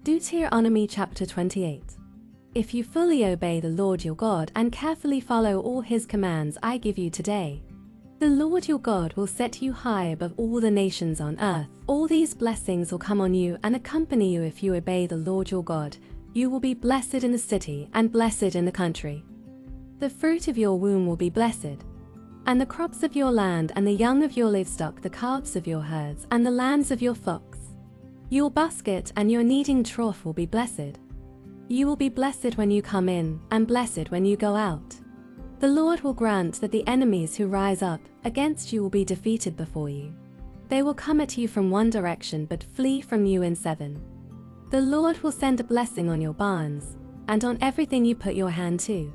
Deuteronomy Chapter 28. If you fully obey the Lord your God and carefully follow all his commands I give you today, the Lord your God will set you high above all the nations on earth. All these blessings will come on you and accompany you if you obey the Lord your God. You will be blessed in the city and blessed in the country. The fruit of your womb will be blessed, and the crops of your land and the young of your livestock, the calves of your herds and the lambs of your flocks. Your basket and your kneading trough will be blessed. You will be blessed when you come in and blessed when you go out. The Lord will grant that the enemies who rise up against you will be defeated before you. They will come at you from one direction but flee from you in seven. The Lord will send a blessing on your barns and on everything you put your hand to.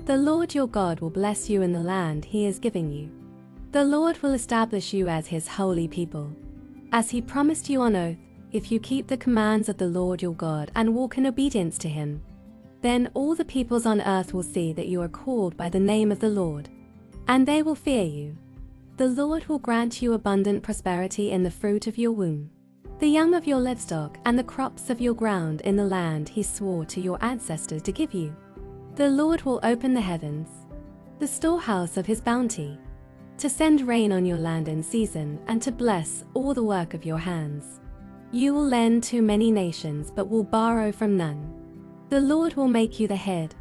The Lord your God will bless you in the land he is giving you. The Lord will establish you as his holy people, as he promised you on oath, if you keep the commands of the Lord your God and walk in obedience to him. Then all the peoples on earth will see that you are called by the name of the Lord, and they will fear you. The Lord will grant you abundant prosperity in the fruit of your womb, the young of your livestock, and the crops of your ground in the land he swore to your ancestors to give you. The Lord will open the heavens, the storehouse of his bounty, to send rain on your land in season and to bless all the work of your hands. You will lend to many nations but will borrow from none. The Lord will make you the head,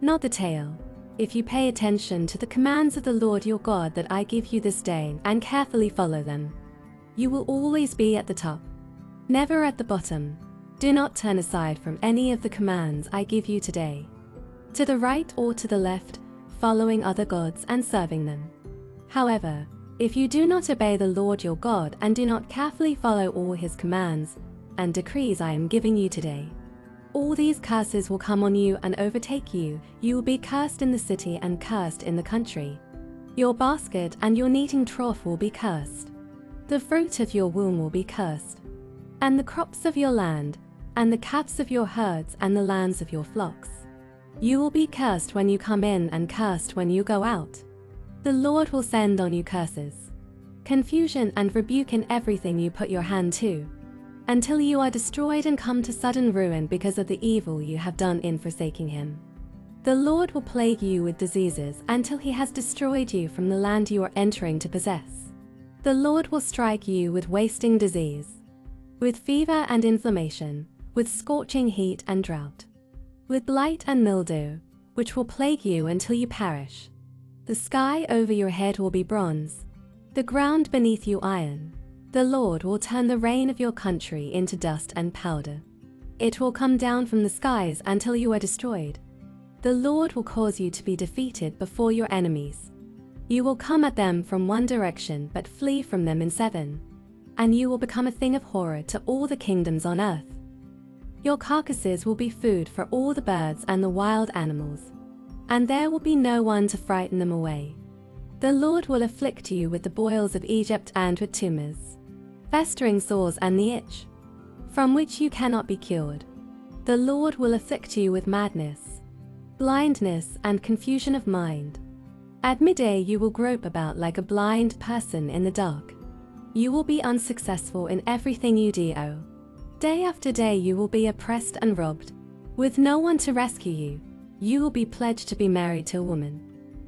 not the tail, if you pay attention to the commands of the Lord your God that I give you this day and carefully follow them. You will always be at the top, never at the bottom. Do not turn aside from any of the commands I give you today, to the right or to the left, following other gods and serving them. However, if you do not obey the Lord your God and do not carefully follow all his commands and decrees I am giving you today, all these curses will come on you and overtake you. You will be cursed in the city and cursed in the country. Your basket and your kneading trough will be cursed. The fruit of your womb will be cursed, and the crops of your land, and the calves of your herds and the lambs of your flocks. You will be cursed when you come in and cursed when you go out. The Lord will send on you curses, confusion and rebuke in everything you put your hand to, until you are destroyed and come to sudden ruin because of the evil you have done in forsaking him. The Lord will plague you with diseases until he has destroyed you from the land you are entering to possess. The Lord will strike you with wasting disease, with fever and inflammation, with scorching heat and drought, with blight and mildew, which will plague you until you perish. The sky over your head will be bronze, the ground beneath you iron. The Lord will turn the rain of your country into dust and powder. It will come down from the skies until you are destroyed. The Lord will cause you to be defeated before your enemies. You will come at them from one direction but flee from them in seven, and you will become a thing of horror to all the kingdoms on earth. Your carcasses will be food for all the birds and the wild animals, and there will be no one to frighten them away. The Lord will afflict you with the boils of Egypt and with tumors, festering sores and the itch, from which you cannot be cured. The Lord will afflict you with madness, blindness and confusion of mind. At midday you will grope about like a blind person in the dark. You will be unsuccessful in everything you do. Day after day you will be oppressed and robbed, with no one to rescue you. You will be pledged to be married to a woman,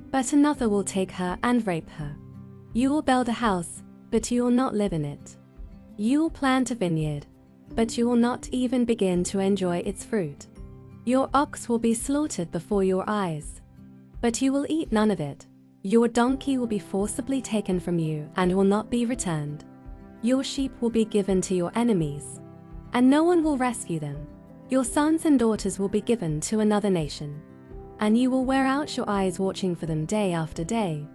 but another will take her and rape her. You will build a house, but you will not live in it. You will plant a vineyard, but you will not even begin to enjoy its fruit. Your ox will be slaughtered before your eyes, but you will eat none of it. Your donkey will be forcibly taken from you and will not be returned. Your sheep will be given to your enemies, and no one will rescue them. Your sons and daughters will be given to another nation, and you will wear out your eyes watching for them day after day,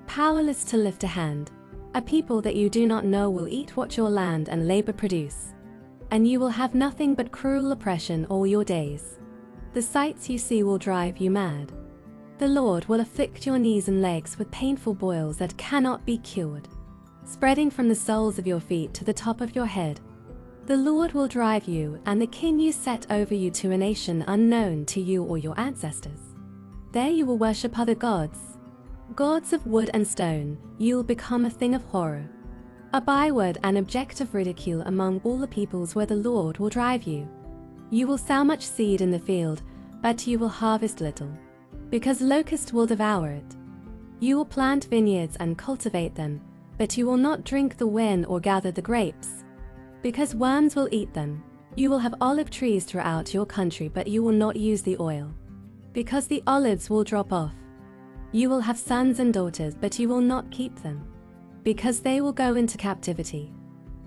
powerless to lift a hand. A people that you do not know will eat what your land and labor produce, and you will have nothing but cruel oppression all your days. The sights you see will drive you mad. The Lord will afflict your knees and legs with painful boils that cannot be cured, spreading from the soles of your feet to the top of your head. The Lord will drive you and the king you set over you to a nation unknown to you or your ancestors. There you will worship other gods, gods of wood and stone. You will become a thing of horror, a byword and object of ridicule among all the peoples where the Lord will drive you. You will sow much seed in the field, but you will harvest little, because locusts will devour it. You will plant vineyards and cultivate them, but you will not drink the wine or gather the grapes, because worms will eat them. You will have olive trees throughout your country, but you will not use the oil, because the olives will drop off. You will have sons and daughters, but you will not keep them, because they will go into captivity.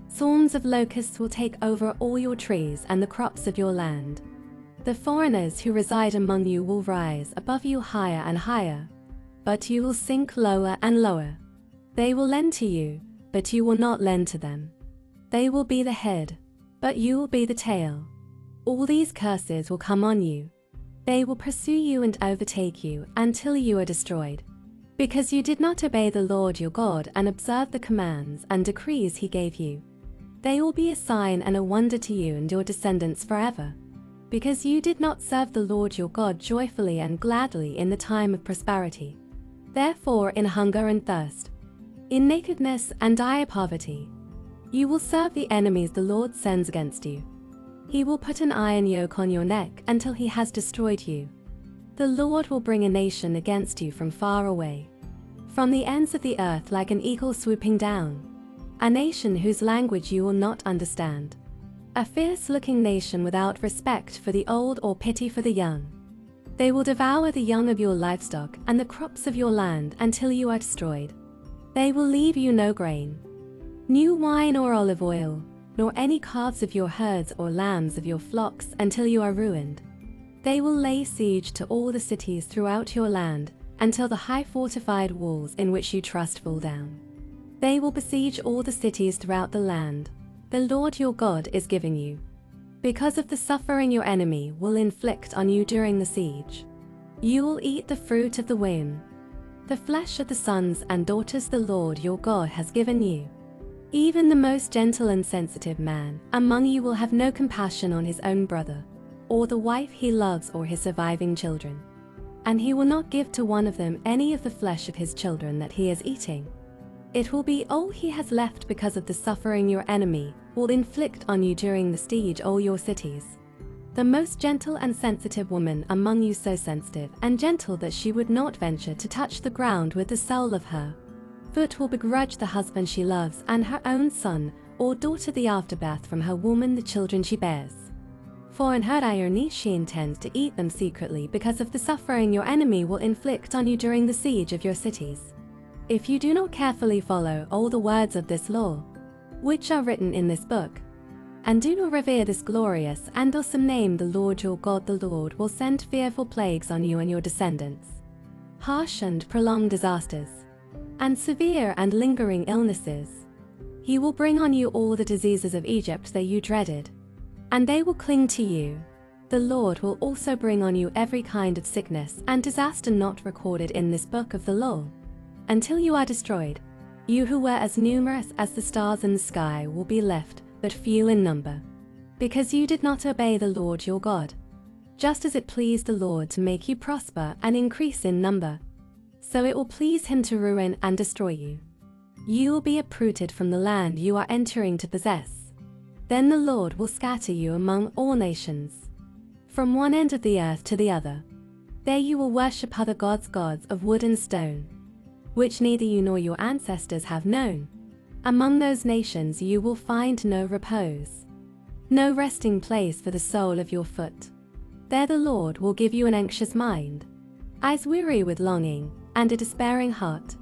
Swarms of locusts will take over all your trees and the crops of your land. The foreigners who reside among you will rise above you higher and higher, but you will sink lower and lower. They will lend to you, but you will not lend to them. They will be the head, but you will be the tail. All these curses will come on you. They will pursue you and overtake you until you are destroyed, because you did not obey the Lord your God and observe the commands and decrees he gave you. They will be a sign and a wonder to you and your descendants forever, because you did not serve the Lord your God joyfully and gladly in the time of prosperity. Therefore, in hunger and thirst, in nakedness and dire poverty, you will serve the enemies the Lord sends against you. He will put an iron yoke on your neck until he has destroyed you. The Lord will bring a nation against you from far away, from the ends of the earth, like an eagle swooping down, a nation whose language you will not understand, a fierce-looking nation without respect for the old or pity for the young. They will devour the young of your livestock and the crops of your land until you are destroyed. They will leave you no grain, new wine or olive oil, nor any calves of your herds or lambs of your flocks until you are ruined. They will lay siege to all the cities throughout your land until the high fortified walls in which you trust fall down. They will besiege all the cities throughout the land the Lord your God is giving you, because of the suffering your enemy will inflict on you during the siege. You will eat the fruit of the womb, the flesh of the sons and daughters the Lord your God has given you. Even the most gentle and sensitive man among you will have no compassion on his own brother, or the wife he loves, or his surviving children, and he will not give to one of them any of the flesh of his children that he is eating. It will be all he has left, because of the suffering your enemy will inflict on you during the siege all your cities. The most gentle and sensitive woman among you, so sensitive and gentle that she would not venture to touch the ground with the sole of her foot, will begrudge the husband she loves and her own son or daughter the afterbirth from her woman, the children she bears. For in her irony she intends to eat them secretly, because of the suffering your enemy will inflict on you during the siege of your cities. If you do not carefully follow all the words of this law, which are written in this book, and do not revere this glorious and awesome name, the Lord your God, the Lord will send fearful plagues on you and your descendants, harsh and prolonged disasters, and severe and lingering illnesses. He will bring on you all the diseases of Egypt that you dreaded, and they will cling to you. The Lord will also bring on you every kind of sickness and disaster not recorded in this book of the law, until you are destroyed. You who were as numerous as the stars in the sky will be left but few in number, because you did not obey the Lord your God. Just as it pleased the Lord to make you prosper and increase in number, so it will please him to ruin and destroy you. You will be uprooted from the land you are entering to possess. Then the Lord will scatter you among all nations, from one end of the earth to the other. There you will worship other gods of wood and stone, which neither you nor your ancestors have known. Among those nations you will find no repose, no resting place for the sole of your foot. There the Lord will give you an anxious mind, eyes weary with longing, and a despairing heart.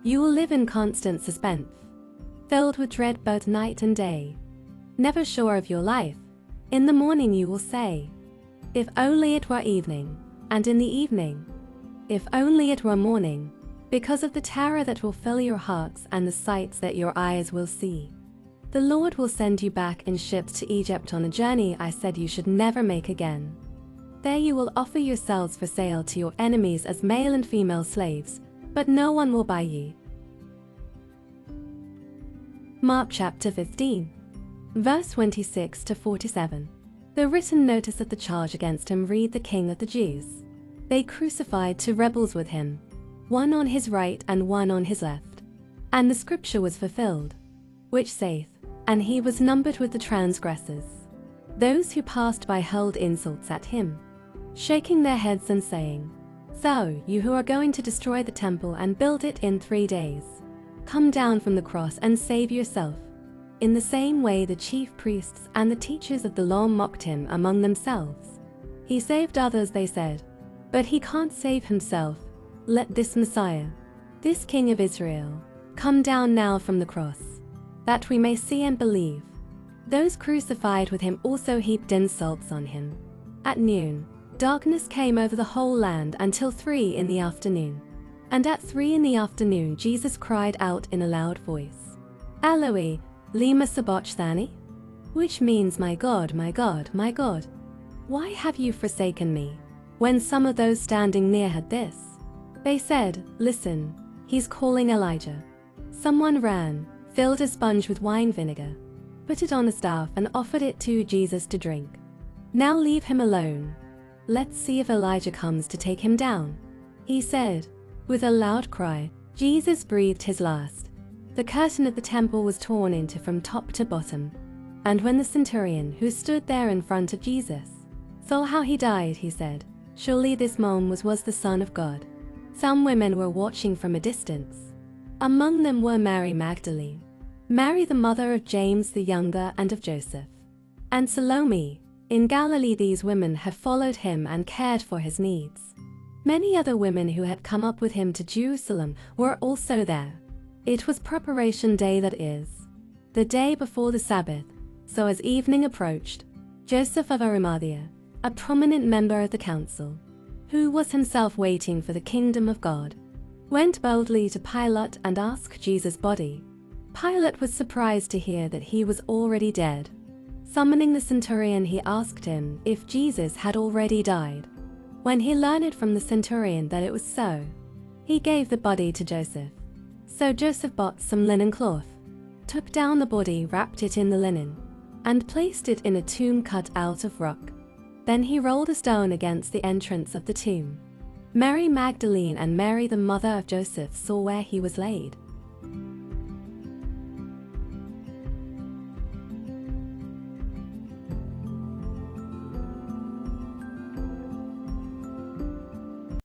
You will live in constant suspense, filled with dread both night and day, never sure of your life. In the morning you will say, if only it were evening, and in the evening, if only it were morning, because of the terror that will fill your hearts and the sights that your eyes will see. The Lord will send you back in ships to Egypt on a journey I said you should never make again. There you will offer yourselves for sale to your enemies as male and female slaves, but no one will buy you. Mark chapter 15, verse 26 to 47. The written notice of the charge against him read: the King of the Jews. They crucified two rebels with him, one on his right and one on his left. And the scripture was fulfilled, which saith, and he was numbered with the transgressors. Those who passed by hurled insults at him, shaking their heads and saying, "So, you who are going to destroy the temple and build it in 3 days, come down from the cross and save yourself." In the same way the chief priests and the teachers of the law mocked him among themselves. "He saved others," they said, "but he can't save himself. Let this Messiah, this King of Israel, come down now from the cross, that we may see and believe." Those crucified with him also heaped insults on him. At noon, darkness came over the whole land until 3 in the afternoon. And at 3 in the afternoon Jesus cried out in a loud voice, "Eloi, lema sabachthani?" which means, my God, my God, my God, why have you forsaken me?" When some of those standing near heard this, they said, "Listen, he's calling Elijah." Someone ran, filled a sponge with wine vinegar, put it on a staff and offered it to Jesus to drink. "Now leave him alone. Let's see if Elijah comes to take him down," he said. With a loud cry, Jesus breathed his last. The curtain of the temple was torn into from top to bottom. And when the centurion who stood there in front of Jesus saw how he died, he said, "Surely this man was the Son of God." Some women were watching from a distance. Among them were Mary Magdalene, Mary the mother of James the younger and of Joseph, and Salome. In Galilee these women had followed him and cared for his needs. Many other women who had come up with him to Jerusalem were also there. It was preparation day, that is, the day before the Sabbath. So as evening approached, Joseph of Arimathea, a prominent member of the council, who was himself waiting for the kingdom of God, went boldly to Pilate and asked Jesus' body. Pilate was surprised to hear that he was already dead. Summoning the centurion, he asked him if Jesus had already died. When he learned from the centurion that it was so, he gave the body to Joseph. So Joseph bought some linen cloth, took down the body, wrapped it in the linen, and placed it in a tomb cut out of rock. Then he rolled a stone against the entrance of the tomb. Mary Magdalene and Mary the mother of Joseph saw where he was laid.